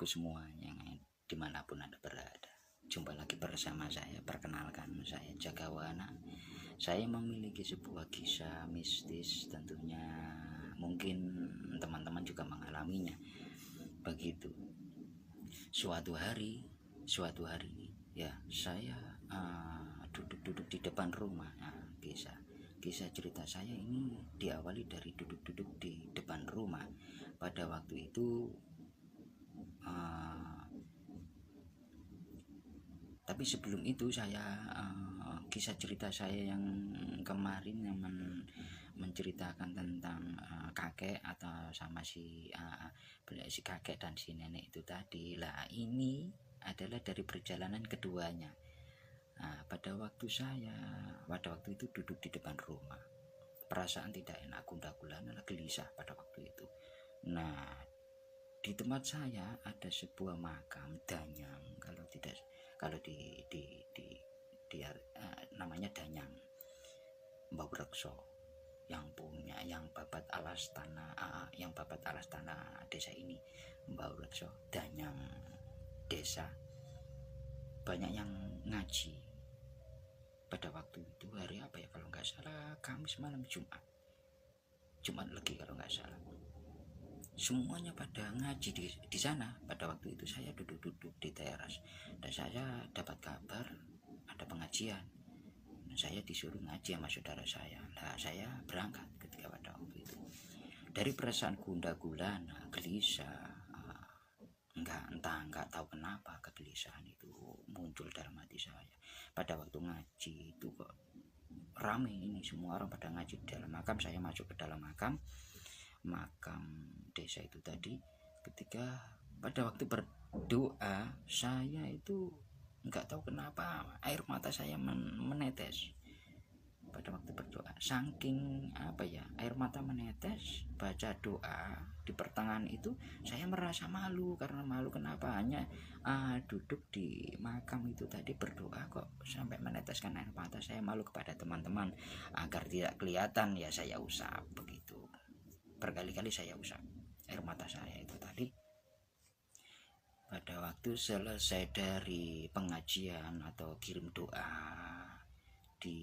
saudaraku semuanya dimanapun Anda berada. Jumpa lagi bersama saya. Perkenalkan, saya Jagawana. Saya memiliki sebuah kisah mistis, tentunya mungkin teman-teman juga mengalaminya. Begitu. Suatu hari ya saya duduk-duduk di depan rumah. Kisah cerita saya ini diawali dari duduk-duduk di depan rumah. Pada waktu itu tapi sebelum itu saya kisah cerita saya yang kemarin yang menceritakan tentang kakek atau sama si kakek dan si nenek itu tadi lah, ini adalah dari perjalanan keduanya. Pada waktu itu duduk di depan rumah, perasaan tidak enak, gundah gulana, gelisah pada waktu itu. Nah, di tempat saya ada sebuah makam danyang, kalau di namanya danyang Mbah Rekso, yang babat alas tanah desa ini, Mbah Rekso danyang desa. Banyak yang ngaji pada waktu itu. Hari apa ya, kalau nggak salah Kamis malam, Jumat Legi kalau nggak salah. Semuanya pada ngaji di sana. Pada waktu itu saya duduk-duduk di teras dan saya dapat kabar ada pengajian. Saya disuruh ngaji sama saudara saya. Nah, saya berangkat ketika pada waktu itu. Dari perasaan gundah gulana, gelisah, nggak tahu kenapa kegelisahan itu muncul dalam hati saya. Pada waktu ngaji itu kok rame, ini semua orang pada ngaji di dalam makam. Saya masuk ke dalam makam desa itu tadi. Ketika pada waktu berdoa, saya itu nggak tahu kenapa air mata saya menetes pada waktu berdoa. Saking air mata menetes baca doa di pertengahan itu, saya merasa malu. Karena malu kenapa? Hanya duduk di makam itu tadi berdoa kok sampai meneteskan air mata. Saya malu kepada teman-teman. Agar tidak kelihatan ya saya usap begitu. Berkali-kali saya usap air mata saya itu tadi. Pada waktu selesai dari pengajian atau kirim doa di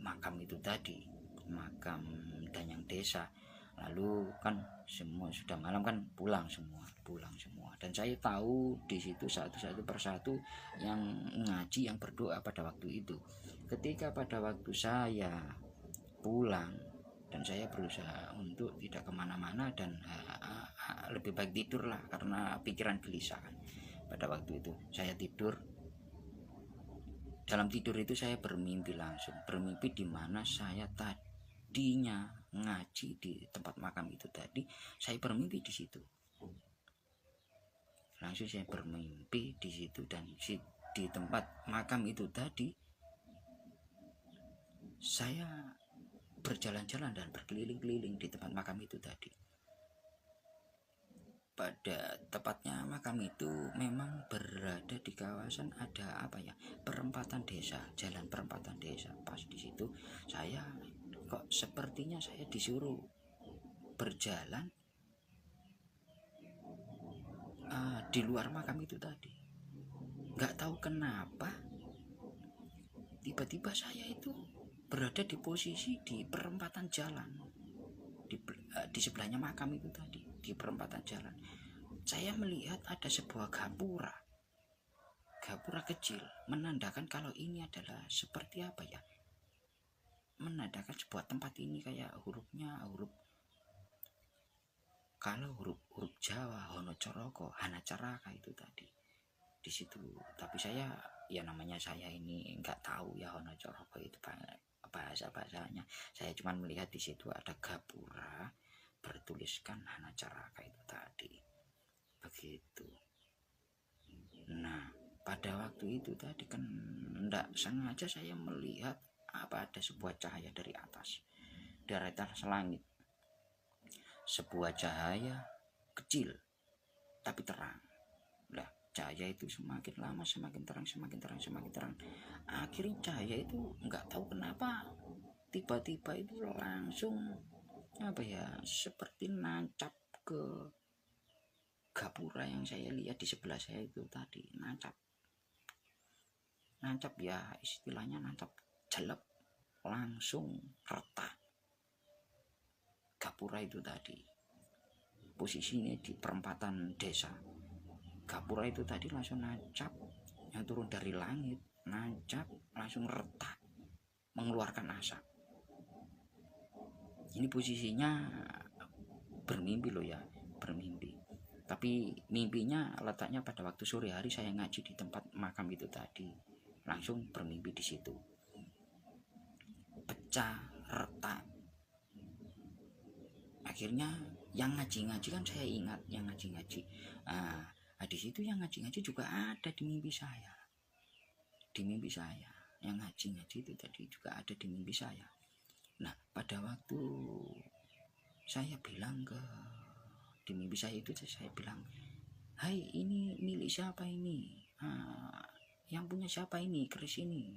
makam itu tadi, makam danyang desa, lalu kan semua sudah malam kan, pulang semua. Dan saya tahu di situ satu persatu yang ngaji, yang berdoa pada waktu itu. Ketika pada waktu saya pulang, dan saya berusaha untuk tidak kemana-mana dan lebih baik tidur lah, karena pikiran gelisah kan. Pada waktu itu saya tidur. Dalam tidur itu saya bermimpi di mana saya tadinya ngaji di tempat makam itu tadi. Saya bermimpi di situ. Langsung saya bermimpi di situ, dan di tempat makam itu tadi saya berjalan-jalan dan berkeliling-keliling di tempat makam itu tadi. Pada tepatnya makam itu memang berada di kawasan ada perempatan desa, jalan perempatan desa. Pas di situ saya kok sepertinya saya disuruh berjalan di luar makam itu tadi. Nggak tahu kenapa tiba-tiba saya itu berada di posisi di perempatan jalan, di sebelahnya makam itu tadi, di perempatan jalan. Saya melihat ada sebuah gapura kecil, menandakan kalau ini adalah seperti menandakan sebuah tempat ini kayak huruf Jawa, Hono Coroko, Hana Caraka itu tadi di situ. Tapi saya namanya saya ini nggak tahu ya Hono Coroko itu bahasanya. Saya cuma melihat di situ ada gapura bertuliskan Hana Caraka itu tadi begitu. Nah, pada waktu itu tadi kan enggak sengaja saya melihat ada sebuah cahaya dari atas langit. Sebuah cahaya kecil tapi terang. Nah, cahaya itu semakin lama semakin terang. Akhirnya cahaya itu nggak tahu kenapa tiba-tiba itu langsung seperti nancap ke gapura yang saya lihat di sebelah saya itu tadi nancap ya, istilahnya nancap jelek, langsung retak. Gapura itu tadi posisinya di perempatan desa. Gapura itu tadi langsung nancap, yang turun dari langit, nancap langsung retak, mengeluarkan asap. Ini posisinya bermimpi loh ya, bermimpi. Tapi mimpinya letaknya pada waktu sore hari saya ngaji di tempat makam itu tadi. Langsung bermimpi di situ. Pecah, retak. Akhirnya yang ngaji-ngaji kan saya ingat, yang ngaji-ngaji. Di situ yang ngaji-ngaji juga ada di mimpi saya. Di mimpi saya, yang ngaji-ngaji itu tadi juga ada di mimpi saya. Nah, pada waktu saya bilang di mimpi saya itu, saya bilang, hai, ini milik siapa ini? Yang punya siapa ini? Keris ini.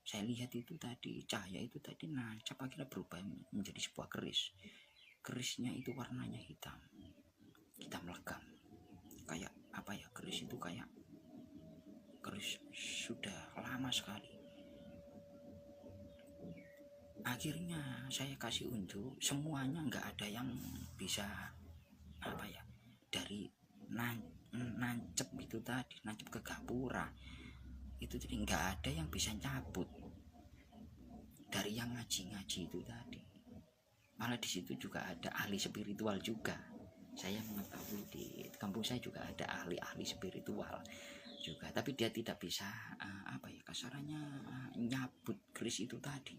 Saya lihat itu tadi, cahaya itu tadi nancap, akhirnya berubah menjadi sebuah keris. Kerisnya itu warnanya hitam legam. Kayak apa ya, keris itu kayak keris sudah lama sekali. Akhirnya saya kasih unjuk, semuanya nggak ada yang bisa apa ya, dari nancep itu tadi, nancep ke gapura itu tadi, nggak ada yang bisa cabut dari yang ngaji-ngaji itu tadi. Malah di situ juga ada ahli spiritual juga. Saya mengetahui di kampung saya juga ada ahli spiritual juga, tapi dia tidak bisa apa ya, kasarannya nyabut keris itu tadi.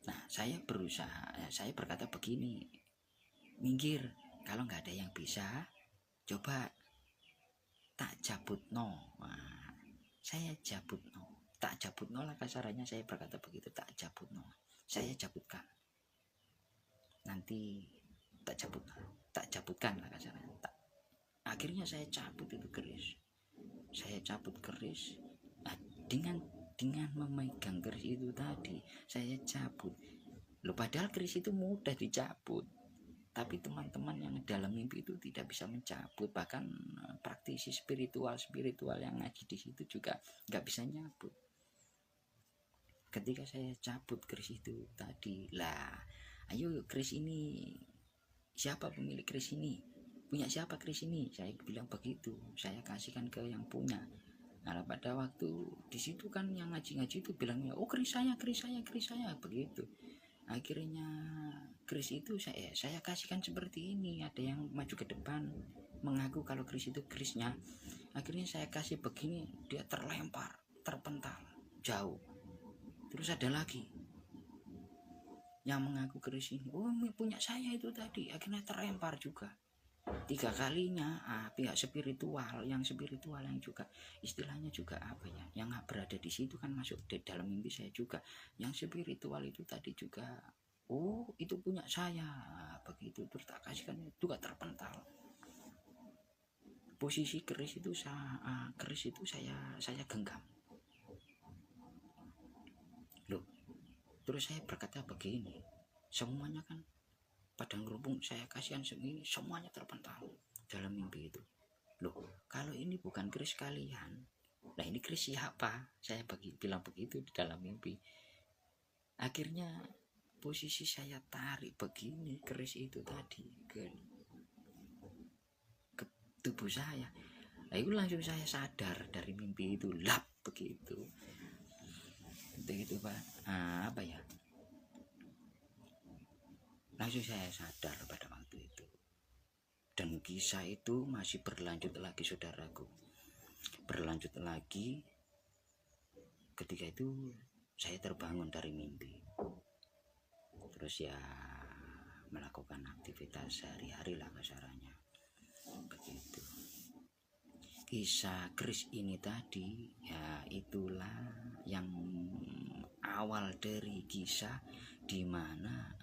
Nah, saya berusaha, saya berkata begini, minggir, kalau nggak ada yang bisa, coba tak jabut no. Nah, saya jabut no, tak jabut no lah kasarannya, saya berkata begitu, tak jabut no, saya cabutkan, nanti tak cabutkan lah kasarannya. Akhirnya saya cabut itu keris, nah, dengan memegang keris itu tadi, saya cabut. Loh, padahal keris itu mudah dicabut, tapi teman-teman yang dalam mimpi itu tidak bisa mencabut. Bahkan praktisi spiritual yang ngaji di situ juga nggak bisa nyabut. Ketika saya cabut keris itu tadi, lah, ayo keris ini, siapa pemilik keris ini? Punya siapa keris ini? Saya bilang begitu, saya kasihkan ke yang punya. Nah, pada waktu di situ kan yang ngaji-ngaji itu bilangnya, oh keris saya begitu. Akhirnya keris itu saya kasihkan seperti ini. Ada yang maju ke depan mengaku kalau keris itu kerisnya. Akhirnya saya kasih begini, dia terlempar, terpental jauh. Terus ada lagi yang mengaku keris ini, oh punya saya itu tadi. Akhirnya terlempar juga. 3 kalinya pihak spiritual yang juga istilahnya juga apa ya, yang berada di situ kan masuk di dalam mimpi saya juga. Yang spiritual itu tadi juga, oh itu punya saya begitu. Terus tak kasihkan juga terpental. Posisi keris itu saya genggam. Loh, terus saya berkata begini, semuanya kan pada ngerubung, saya kasihan segini, semuanya terpental dalam mimpi itu. Loh, kalau ini bukan keris kalian, nah ini keris siapa? Saya bilang begitu di dalam mimpi. Akhirnya posisi saya tarik begini keris itu tadi ke tubuh saya. Nah, itu langsung saya sadar dari mimpi itu, lap begitu. Begitu Pak. Apa ya? Langsung saya sadar pada waktu itu. Dan kisah itu masih berlanjut lagi, saudaraku. Berlanjut lagi. Ketika itu saya terbangun dari mimpi. Terus ya melakukan aktivitas sehari-hari lah kasarannya. Begitu. Kisah keris ini tadi ya itulah yang awal dari kisah di mana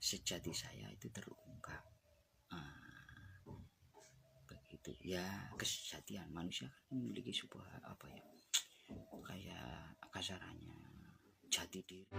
sejati saya itu terungkap. Begitu ya, kesejatian manusia kan memiliki sebuah apa ya, kayak kasarannya jati diri.